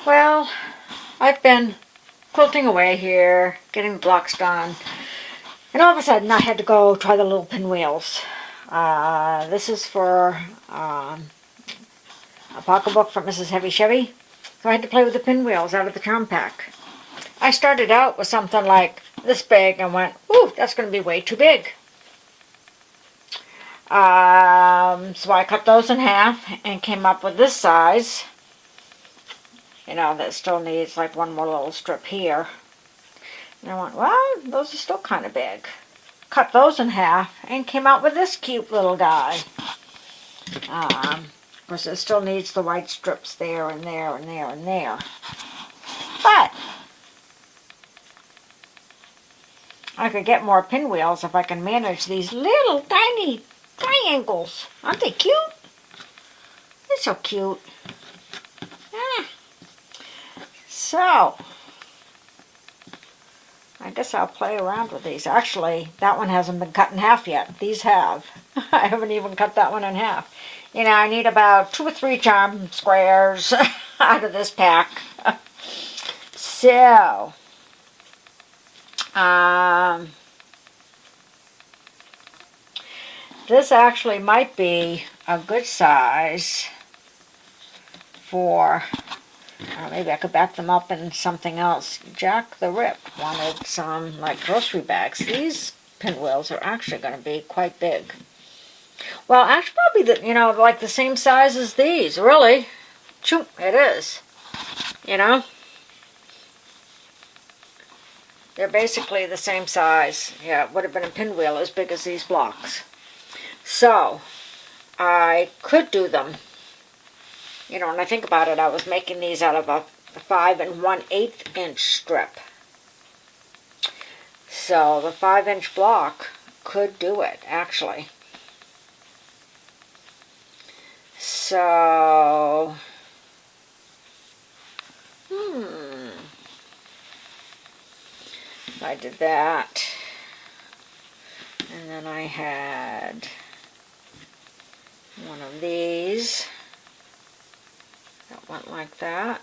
Well, I've been quilting away here, getting the blocks done, and all of a sudden I had to go try the little pinwheels. This is for a pocketbook from Mrshevyshevy, so I had to play with the pinwheels out of the charm pack. I started out with something like this big and went, ooh, that's going to be way too big. So I cut those in half and came up with this size. You know, that still needs like one more little strip here. And I went, well, those are still kind of big. Cut those in half and came out with this cute little guy. Of course, it still needs the white strips there and there and there and there. But I could get more pinwheels if I can manage these little tiny triangles. Aren't they cute? They're so cute. So, I guess I'll play around with these. Actually, that one hasn't been cut in half yet. These have. I haven't even cut that one in half. You know, I need about 2 or 3 charm squares out of this pack. So, this actually might be a good size for... maybe I could back them up in something else. Jacktheripped wanted some like grocery bags. These pinwheels are actually going to be quite big. Well, actually probably like the same size as these, really. Choo, it is. You know? They're basically the same size. Yeah, it would have been a pinwheel as big as these blocks. So, I could do them. You know, when I think about it, I was making these out of a 5 1/8 inch strip. So the 5-inch block could do it, actually. So, I did that. And then I had one of these. That went like that.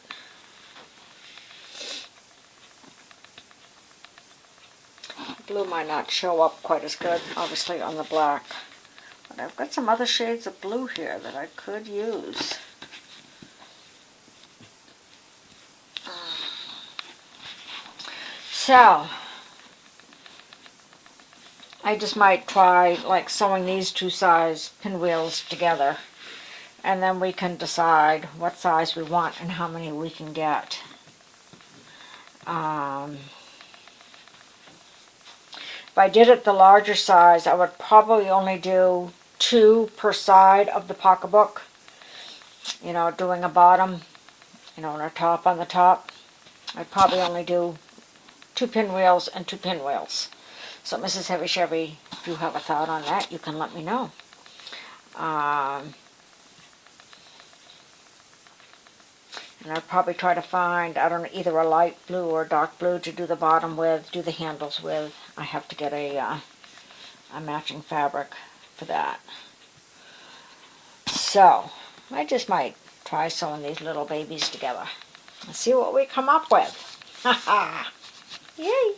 Blue might not show up quite as good, obviously, on the black. But I've got some other shades of blue here that I could use. So, I just might try like sewing these 2 size pinwheels together. And then we can decide what size we want and how many we can get. If I did it the larger size, I would probably only do 2 per side of the pocketbook. You know, doing a bottom, you know, and a top on the top. I'd probably only do 2 pinwheels and 2 pinwheels. So, Mrshevyshevy, if you have a thought on that, you can let me know. And I'd probably try to find, I don't know, either a light blue or dark blue to do the bottom with, do the handles with. I have to get a matching fabric for that. So, I just might try sewing these little babies together and see what we come up with. Ha ha! Yay!